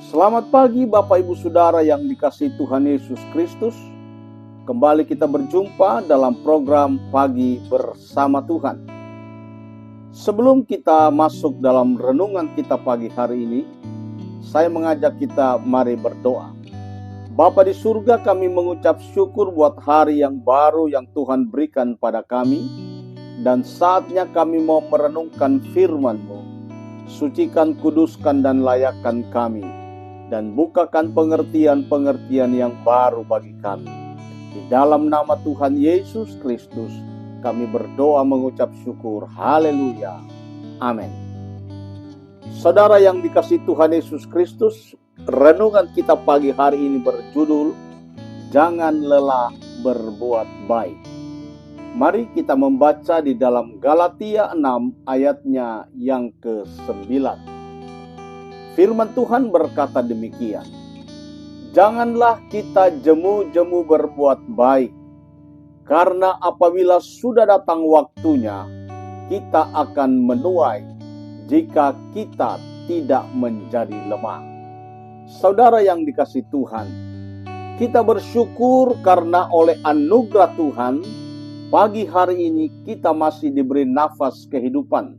Selamat pagi Bapak Ibu Saudara yang dikasihi Tuhan Yesus Kristus. Kembali kita berjumpa dalam program Pagi Bersama Tuhan. Sebelum kita masuk dalam renungan kita pagi hari ini, saya mengajak kita mari berdoa. Bapa di surga, kami mengucap syukur buat hari yang baru yang Tuhan berikan pada kami. Dan saatnya kami mau merenungkan firman-Mu. Sucikan, kuduskan, dan layakkan kami. Dan bukakan pengertian-pengertian yang baru bagi kami. Di dalam nama Tuhan Yesus Kristus, kami berdoa mengucap syukur. Haleluya. Amin. Saudara yang dikasihi Tuhan Yesus Kristus, renungan kita pagi hari ini berjudul, Jangan Lelah Berbuat Baik. Mari kita membaca di dalam Galatia 6 ayatnya yang ke-9. Firman Tuhan berkata demikian, janganlah kita jemu-jemu berbuat baik, karena apabila sudah datang waktunya, kita akan menuai jika kita tidak menjadi lemah. Saudara yang dikasihi Tuhan, kita bersyukur karena oleh anugerah Tuhan, pagi hari ini kita masih diberi nafas kehidupan.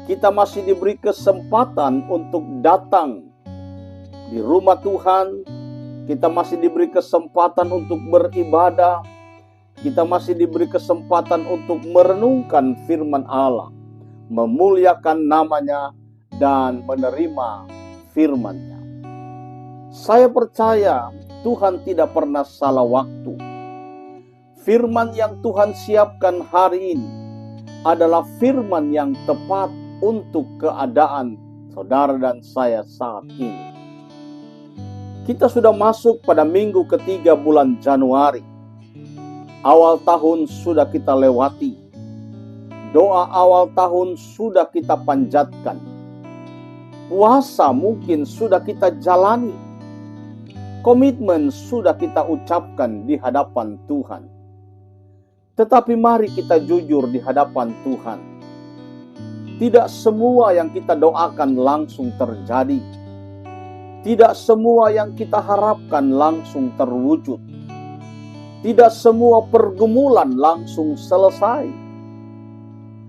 Kita masih diberi kesempatan untuk datang di rumah Tuhan. Kita masih diberi kesempatan untuk beribadah. Kita masih diberi kesempatan untuk merenungkan firman Allah, memuliakan namanya, dan menerima firman-Nya. Saya percaya Tuhan tidak pernah salah waktu. Firman yang Tuhan siapkan hari ini adalah firman yang tepat untuk keadaan saudara dan saya saat ini. Kita sudah masuk pada minggu ketiga bulan Januari. Awal tahun sudah kita lewati. Doa awal tahun sudah kita panjatkan. Puasa mungkin sudah kita jalani. Komitmen sudah kita ucapkan di hadapan Tuhan. Tetapi mari kita jujur di hadapan Tuhan. Tidak semua yang kita doakan langsung terjadi. Tidak semua yang kita harapkan langsung terwujud. Tidak semua pergumulan langsung selesai.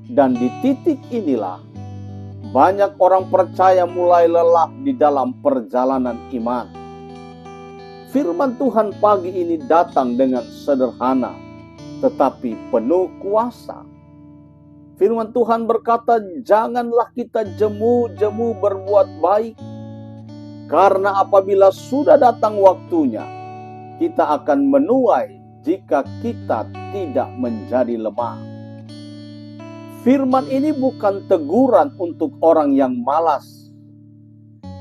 Dan di titik inilah, banyak orang percaya mulai lelah di dalam perjalanan iman. Firman Tuhan pagi ini datang dengan sederhana, tetapi penuh kuasa. Firman Tuhan berkata, janganlah kita jemu-jemu berbuat baik, karena apabila sudah datang waktunya, kita akan menuai jika kita tidak menjadi lemah. Firman ini bukan teguran untuk orang yang malas,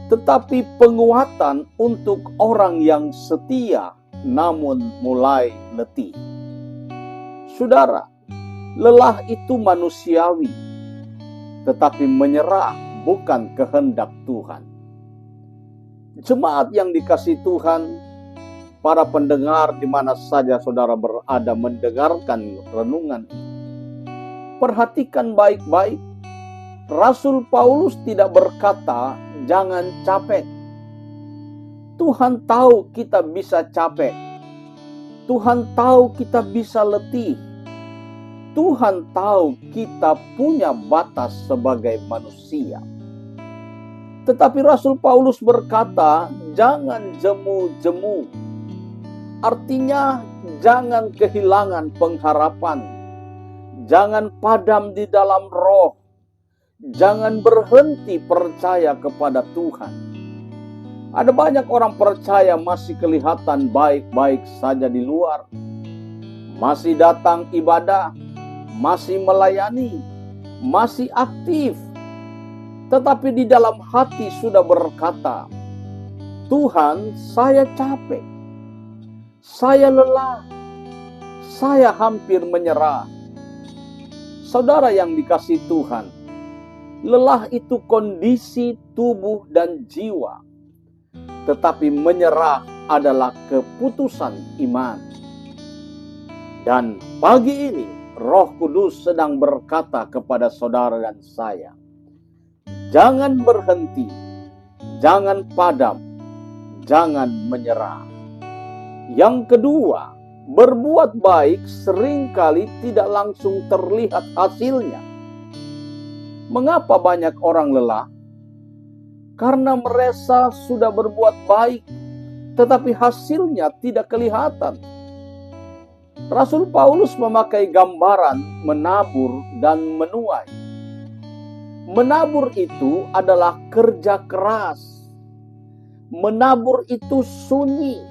tetapi penguatan untuk orang yang setia namun mulai letih. Saudara, lelah itu manusiawi, tetapi menyerah bukan kehendak Tuhan. Jemaat yang dikasihi Tuhan, para pendengar di mana saja saudara berada mendengarkan renungan ini, perhatikan baik-baik. Rasul Paulus tidak berkata, jangan capek. Tuhan tahu kita bisa capek. Tuhan tahu kita bisa letih. Tuhan tahu kita punya batas sebagai manusia. Tetapi Rasul Paulus berkata, jangan jemu-jemu. Artinya, jangan kehilangan pengharapan. Jangan padam di dalam roh. Jangan berhenti percaya kepada Tuhan. Ada banyak orang percaya masih kelihatan baik-baik saja di luar. Masih datang ibadah. Masih melayani, masih aktif, tetapi di dalam hati sudah berkata, Tuhan, saya capek, saya lelah, saya hampir menyerah. Saudara yang dikasihi Tuhan, lelah itu kondisi tubuh dan jiwa, tetapi menyerah adalah keputusan iman. Dan pagi ini, Roh Kudus sedang berkata kepada saudara dan saya, jangan berhenti, jangan padam, jangan menyerah. Yang kedua, berbuat baik seringkali tidak langsung terlihat hasilnya. Mengapa banyak orang lelah? Karena mereka sudah berbuat baik, tetapi hasilnya tidak kelihatan. Rasul Paulus memakai gambaran menabur dan menuai. Menabur itu adalah kerja keras. Menabur itu sunyi.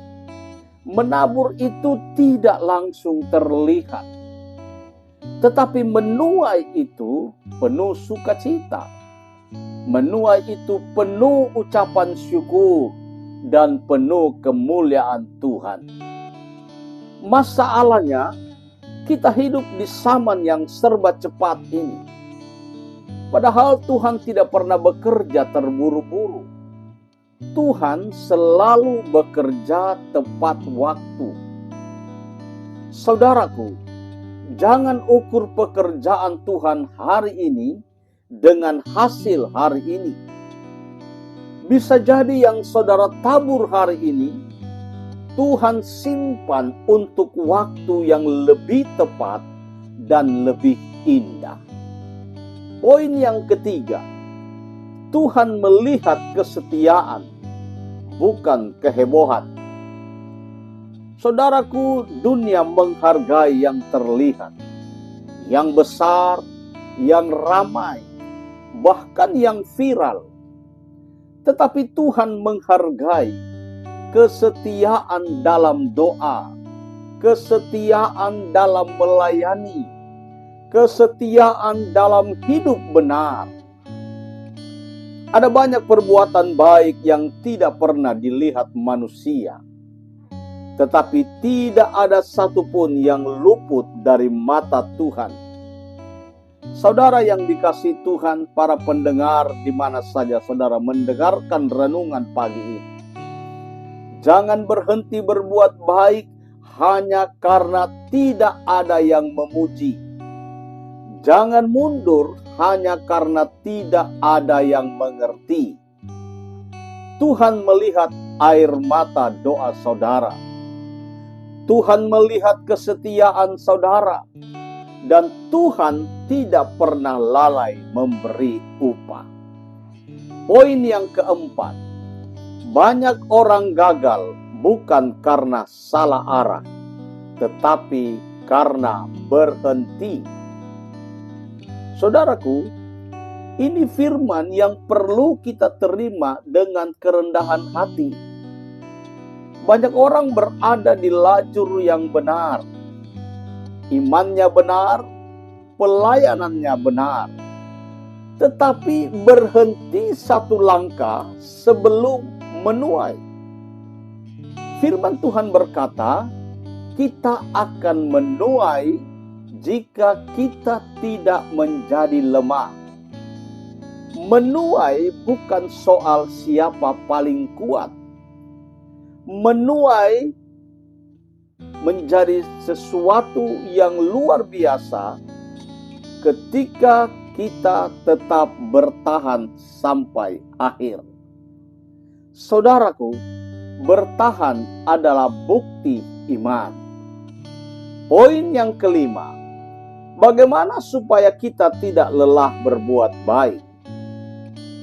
Menabur itu tidak langsung terlihat. Tetapi menuai itu penuh sukacita. Menuai itu penuh ucapan syukur dan penuh kemuliaan Tuhan. Masalahnya, kita hidup di zaman yang serba cepat ini. Padahal Tuhan tidak pernah bekerja terburu-buru. Tuhan selalu bekerja tepat waktu. Saudaraku, jangan ukur pekerjaan Tuhan hari ini dengan hasil hari ini. Bisa jadi yang saudara tabur hari ini, Tuhan simpan untuk waktu yang lebih tepat dan lebih indah. Poin yang ketiga, Tuhan melihat kesetiaan, bukan kehebohan. Saudaraku, dunia menghargai yang terlihat, yang besar, yang ramai, bahkan yang viral. Tetapi Tuhan menghargai kesetiaan dalam doa, kesetiaan dalam melayani, kesetiaan dalam hidup benar. Ada banyak perbuatan baik yang tidak pernah dilihat manusia, tetapi tidak ada satupun yang luput dari mata Tuhan. Saudara yang dikasihi Tuhan, para pendengar di mana saja saudara mendengarkan renungan pagi ini, jangan berhenti berbuat baik hanya karena tidak ada yang memuji. Jangan mundur hanya karena tidak ada yang mengerti. Tuhan melihat air mata doa saudara. Tuhan melihat kesetiaan saudara. Dan Tuhan tidak pernah lalai memberi upah. Poin yang keempat, banyak orang gagal bukan karena salah arah, tetapi karena berhenti. Saudaraku, ini firman yang perlu kita terima dengan kerendahan hati. Banyak orang berada di lajur yang benar. Imannya benar, pelayanannya benar. Tetapi berhenti satu langkah sebelum menuai. Firman Tuhan berkata, kita akan menuai jika kita tidak menjadi lemah. Menuai bukan soal siapa paling kuat. Menuai menjadi sesuatu yang luar biasa ketika kita tetap bertahan sampai akhir. Saudaraku, bertahan adalah bukti iman. Poin yang kelima, bagaimana supaya kita tidak lelah berbuat baik?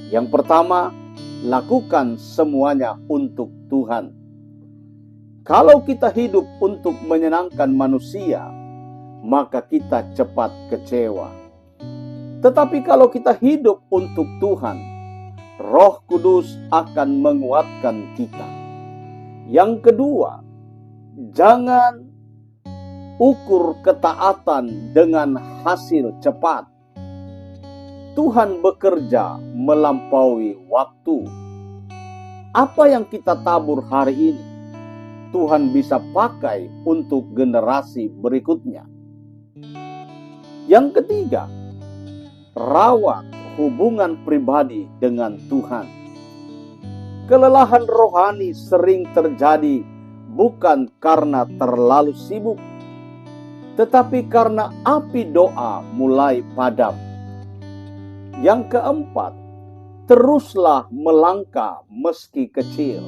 Yang pertama, lakukan semuanya untuk Tuhan. Kalau kita hidup untuk menyenangkan manusia, maka kita cepat kecewa. Tetapi kalau kita hidup untuk Tuhan, Roh Kudus akan menguatkan kita. Yang kedua, jangan ukur ketaatan dengan hasil cepat. Tuhan bekerja melampaui waktu. Apa yang kita tabur hari ini, Tuhan bisa pakai untuk generasi berikutnya. Yang ketiga, rawat hubungan pribadi dengan Tuhan. Kelelahan rohani sering terjadi bukan karena terlalu sibuk, tetapi karena api doa mulai padam. Yang keempat, teruslah melangkah meski kecil.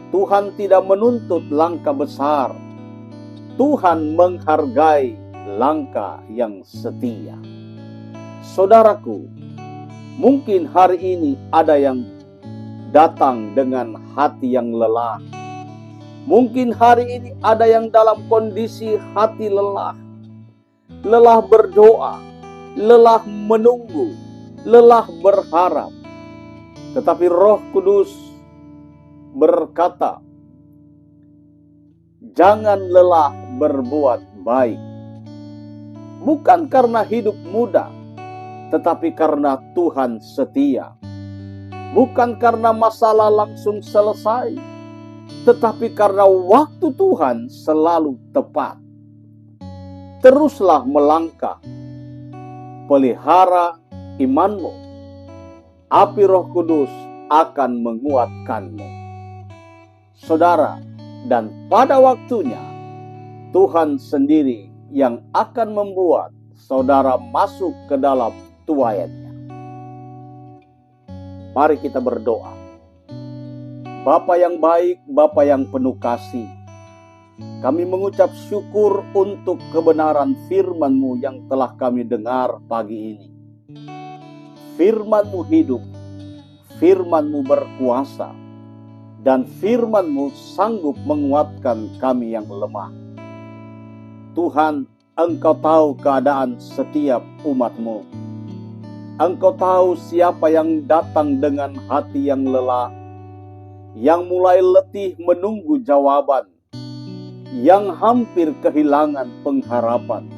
Tuhan tidak menuntut langkah besar. Tuhan menghargai langkah yang setia. Saudaraku, mungkin hari ini ada yang datang dengan hati yang lelah. Mungkin hari ini ada yang dalam kondisi hati lelah. Lelah berdoa, lelah menunggu, lelah berharap. Tetapi Roh Kudus berkata, jangan lelah berbuat baik. Bukan karena hidup mudah, tetapi karena Tuhan setia. Bukan karena masalah langsung selesai, tetapi karena waktu Tuhan selalu tepat. Teruslah melangkah, pelihara imanmu. Api Roh Kudus akan menguatkanmu. Saudara, dan pada waktunya Tuhan sendiri yang akan membuat saudara masuk ke dalam tuaiannya. Mari kita berdoa. Bapa yang baik, Bapa yang penuh kasih, kami mengucap syukur untuk kebenaran firman-Mu yang telah kami dengar pagi ini. Firman-Mu hidup, firman-Mu berkuasa, dan firman-Mu sanggup menguatkan kami yang lemah. Tuhan, Engkau tahu keadaan setiap umat-Mu. Engkau tahu siapa yang datang dengan hati yang lelah, yang mulai letih menunggu jawaban, yang hampir kehilangan pengharapan.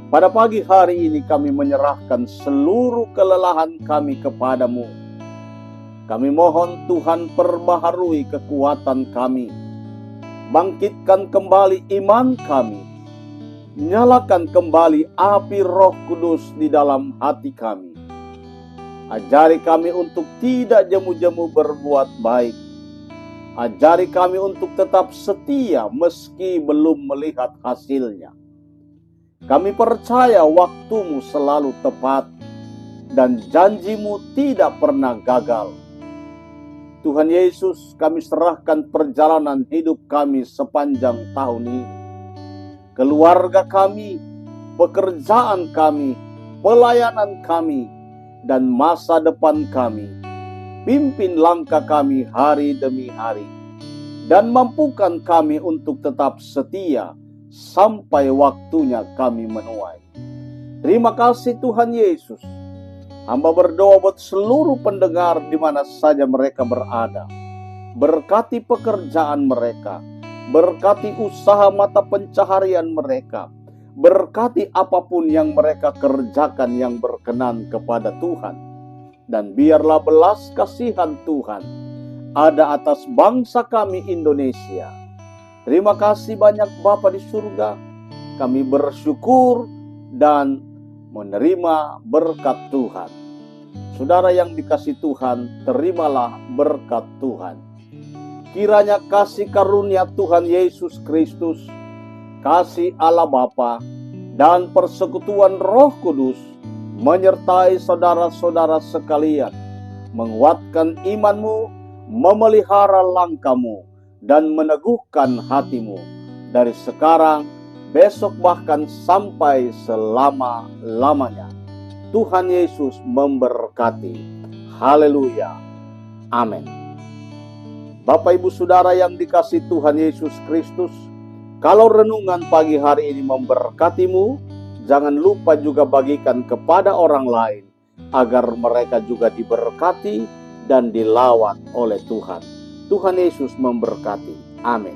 Pada pagi hari ini kami menyerahkan seluruh kelelahan kami kepadamu. Kami mohon Tuhan perbaharui kekuatan kami. Bangkitkan kembali iman kami. Nyalakan kembali api Roh Kudus di dalam hati kami. Ajari kami untuk tidak jemu-jemu berbuat baik. Ajari kami untuk tetap setia meski belum melihat hasilnya. Kami percaya waktu-Mu selalu tepat dan janji-Mu tidak pernah gagal. Tuhan Yesus, kami serahkan perjalanan hidup kami sepanjang tahun ini. Keluarga kami, pekerjaan kami, pelayanan kami, dan masa depan kami. Pimpin langkah kami hari demi hari, dan mampukan kami untuk tetap setia sampai waktunya kami menuai. Terima kasih Tuhan Yesus. Hamba berdoa buat seluruh pendengar di mana saja mereka berada. Berkati pekerjaan mereka, berkati usaha mata pencaharian mereka, berkati apapun yang mereka kerjakan yang berkenan kepada Tuhan. Dan biarlah belas kasihan Tuhan ada atas bangsa kami Indonesia. Terima kasih banyak Bapa di surga. Kami bersyukur dan menerima berkat Tuhan. Saudara yang dikasihi Tuhan, terimalah berkat Tuhan. Kiranya kasih karunia Tuhan Yesus Kristus, kasih Allah Bapa, dan persekutuan Roh Kudus menyertai saudara-saudara sekalian, menguatkan imanmu, memelihara langkahmu, dan meneguhkan hatimu dari sekarang, besok, bahkan sampai selama-lamanya. Tuhan Yesus memberkati. Haleluya. Amin. Bapak Ibu Saudara yang dikasihi Tuhan Yesus Kristus, kalau renungan pagi hari ini memberkatimu, jangan lupa juga bagikan kepada orang lain agar mereka juga diberkati dan dilawat oleh Tuhan. Tuhan Yesus memberkati. Amin.